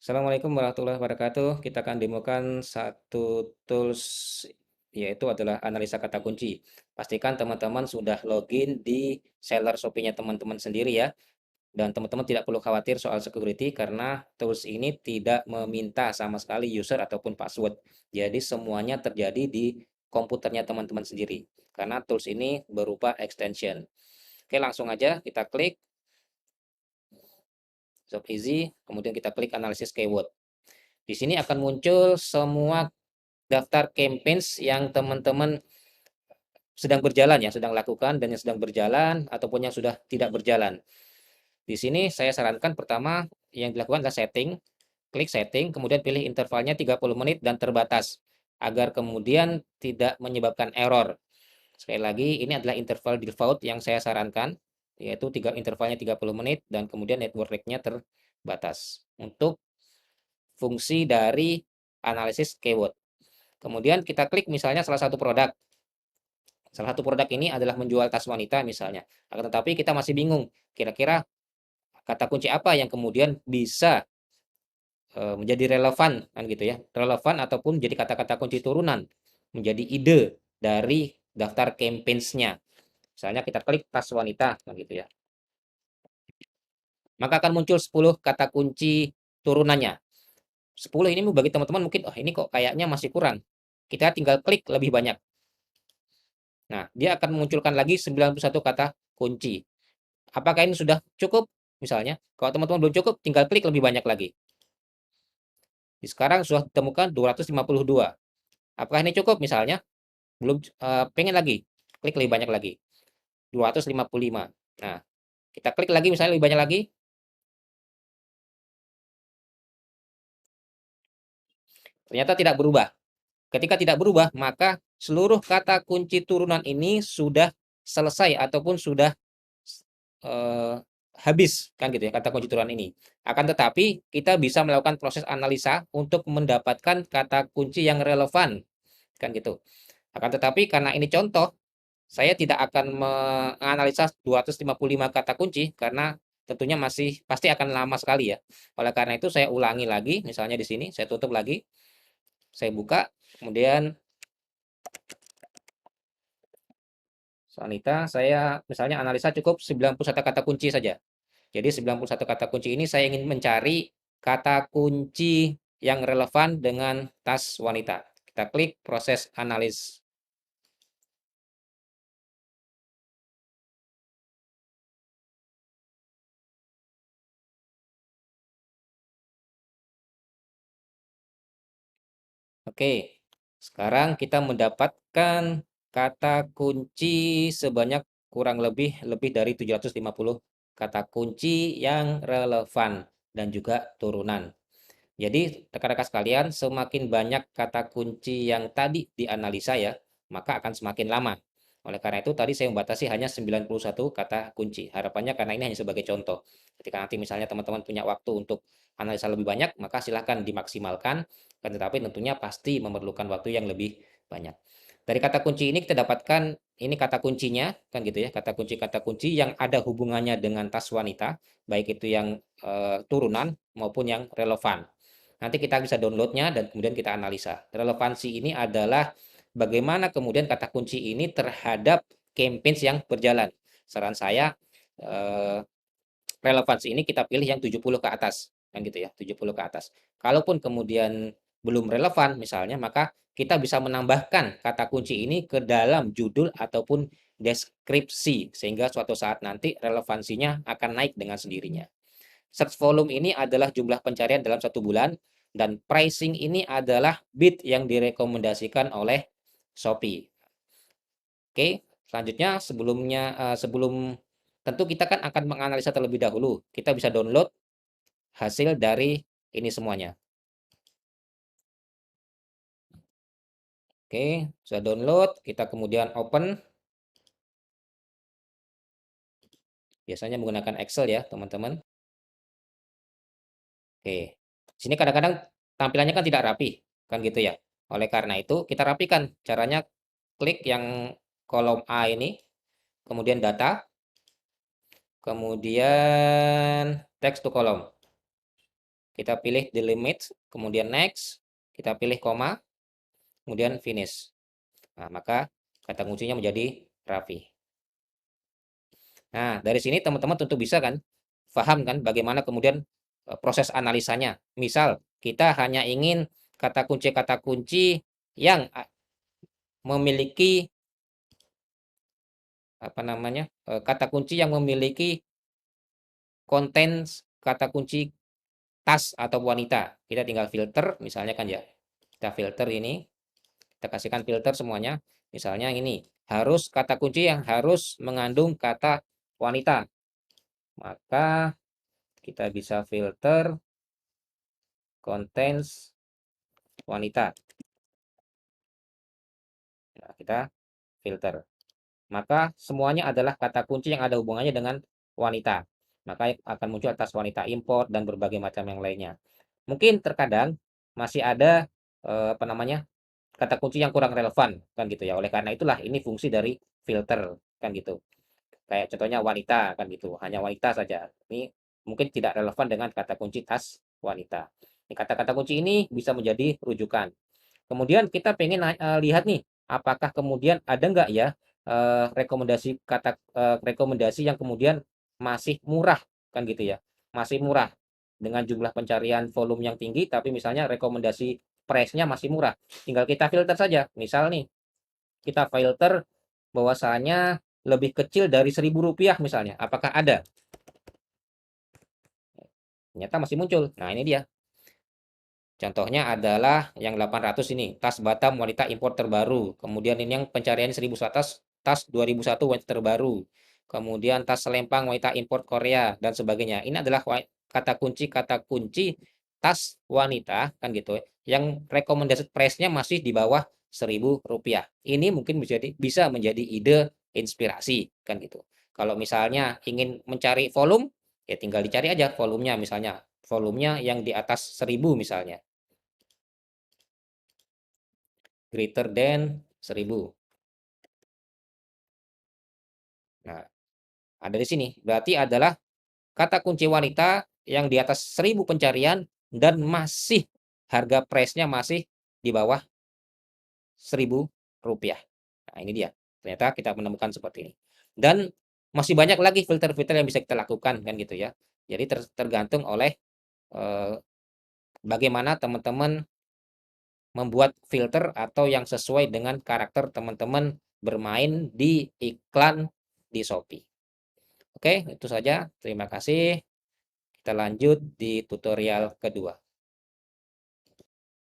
Assalamualaikum warahmatullahi wabarakatuh. Kita akan demokan satu tools yaitu adalah analisa kata kunci. Pastikan teman-teman sudah login di seller Shopee-nya teman-teman sendiri ya. Dan teman-teman tidak perlu khawatir soal security karena tools ini tidak meminta sama sekali user ataupun password. Jadi semuanya terjadi di komputernya teman-teman sendiri. Karena tools ini berupa extension. Oke, langsung aja kita klik Shop Easy, kemudian kita klik analisis keyword. Di sini akan muncul semua daftar campaigns yang teman-teman sedang berjalan ya, sedang lakukan dan yang sedang berjalan ataupun yang sudah tidak berjalan. Di sini saya sarankan pertama yang dilakukan adalah setting, klik setting, kemudian pilih intervalnya 30 menit dan terbatas agar kemudian tidak menyebabkan error. Sekali lagi, ini adalah interval default yang saya sarankan, yaitu intervalnya 30 menit dan kemudian network rate-nya terbatas untuk fungsi dari analisis keyword. Kemudian kita klik misalnya salah satu produk. Salah satu produk ini adalah menjual tas wanita misalnya. Akan tetapi kita masih bingung, kira-kira kata kunci apa yang kemudian bisa menjadi relevan kan gitu ya. Relevan ataupun menjadi kata-kata kunci turunan, menjadi ide dari daftar campaigns-nya. Misalnya kita klik tas wanita kan gitu ya. Maka akan muncul 10 kata kunci turunannya. 10 ini bagi teman-teman mungkin, oh ini kok kayaknya masih kurang. Kita tinggal klik lebih banyak. Nah, dia akan memunculkan lagi 91 kata kunci. Apakah ini sudah cukup? Misalnya, kalau teman-teman belum cukup, tinggal klik lebih banyak lagi. Sekarang sudah ditemukan 252. Apakah ini cukup? Misalnya, belum pengen lagi, klik lebih banyak lagi. 255. Nah, kita klik lagi misalnya lebih banyak lagi. Ternyata tidak berubah. Ketika tidak berubah, maka seluruh kata kunci turunan ini sudah selesai ataupun sudah eh, habis kan gitu ya kata kunci turunan ini. Akan tetapi kita bisa melakukan proses analisa untuk mendapatkan kata kunci yang relevan kan gitu. Akan tetapi karena ini contoh, saya tidak akan menganalisa 255 kata kunci karena tentunya masih pasti akan lama sekali ya. Oleh karena itu saya ulangi lagi, misalnya di sini saya tutup lagi, saya buka, kemudian wanita, saya misalnya analisa cukup 91 kata kunci saja. Jadi 91 kata kunci ini saya ingin mencari kata kunci yang relevan dengan tas wanita. Kita klik proses analis. Oke, sekarang kita mendapatkan kata kunci sebanyak kurang lebih dari 750 kata kunci yang relevan dan juga turunan. Jadi rekan-rekan sekalian, semakin banyak kata kunci yang tadi dianalisa ya, maka akan semakin lama. Oleh karena itu tadi saya membatasi hanya 91 kata kunci. Harapannya karena ini hanya sebagai contoh. Ketika nanti misalnya teman-teman punya waktu untuk analisa lebih banyak, maka silahkan dimaksimalkan. Tetapi tentunya pasti memerlukan waktu yang lebih banyak. Dari kata kunci ini kita dapatkan ini kata kuncinya kan gitu ya, kata kunci yang ada hubungannya dengan tas wanita, baik itu yang turunan maupun yang relevan. Nanti kita bisa downloadnya dan kemudian kita analisa. Relevansi ini adalah bagaimana kemudian kata kunci ini terhadap campaigns yang berjalan. Saran saya eh, relevansi ini kita pilih yang 70 ke atas, kan gitu ya, 70 ke atas. Kalaupun kemudian belum relevan misalnya, maka kita bisa menambahkan kata kunci ini ke dalam judul ataupun deskripsi sehingga suatu saat nanti relevansinya akan naik dengan sendirinya. Search volume ini adalah jumlah pencarian dalam satu bulan dan pricing ini adalah bid yang direkomendasikan oleh Shopee. Oke, selanjutnya sebelum tentu kita kan akan menganalisa terlebih dahulu. Kita bisa download hasil dari ini semuanya. Oke, sudah download, kita kemudian open. Biasanya menggunakan Excel ya, teman-teman. Oke. Sini kadang-kadang tampilannya kan tidak rapi, kan gitu ya. Oleh karena itu, kita rapikan. Caranya klik yang kolom A ini, kemudian data, kemudian text to column. Kita pilih delimit, kemudian next, kita pilih koma, kemudian finish. Nah, maka kata kuncinya menjadi rapi. Nah, dari sini teman-teman tentu bisa kan paham kan bagaimana kemudian proses analisanya. Misal kita hanya ingin kata kunci yang memiliki apa namanya? Kata kunci yang memiliki konten kata kunci tas atau wanita. Kita tinggal filter misalnya kan ya. Kita filter ini, kita kasihkan filter semuanya. Misalnya ini, harus kata kunci yang harus mengandung kata wanita. Maka kita bisa filter contents wanita. Nah, kita filter. Maka semuanya adalah kata kunci yang ada hubungannya dengan wanita. Maka akan muncul atas wanita import dan berbagai macam yang lainnya. Mungkin terkadang masih ada apa namanya? Kata kunci yang kurang relevan kan gitu ya. Oleh karena itulah ini fungsi dari filter kan gitu. Kayak contohnya wanita kan gitu, hanya wanita saja. Ini mungkin tidak relevan dengan kata kunci tas wanita. Kata-kata kunci ini bisa menjadi rujukan. Kemudian kita pengen lihat nih, apakah kemudian ada nggak ya rekomendasi yang kemudian masih murah kan gitu ya, masih murah dengan jumlah pencarian volume yang tinggi, tapi misalnya rekomendasi price-nya masih murah. Tinggal kita filter saja. Misal nih, kita filter bahwasanya lebih kecil dari Rp1.000 misalnya. Apakah ada? Ternyata masih muncul. Nah, ini dia. Contohnya adalah yang 800 ini, tas Batam wanita impor terbaru. Kemudian ini yang pencariannya 1.100, tas 2001 wanita terbaru. Kemudian tas selempang wanita impor Korea dan sebagainya. Ini adalah kata kunci tas wanita kan gitu ya, yang rekomendasi price-nya masih di bawah Rp1.000. Ini mungkin bisa menjadi ide inspirasi kan gitu. Kalau misalnya ingin mencari volume, ya tinggal dicari aja volumenya misalnya. Volumenya yang di atas 1.000 misalnya. Greater than 1.000. Nah, ada di sini. Berarti adalah kata kunci wanita yang di atas 1.000 pencarian dan masih harga price-nya masih di bawah Rp1.000. Nah, ini dia. Ternyata kita menemukan seperti ini. Dan masih banyak lagi filter-filter yang bisa kita lakukan kan gitu ya. Jadi tergantung oleh eh, bagaimana teman-teman membuat filter atau yang sesuai dengan karakter teman-teman bermain di iklan di Shopee. Oke, itu saja. Terima kasih. Kita lanjut di tutorial kedua.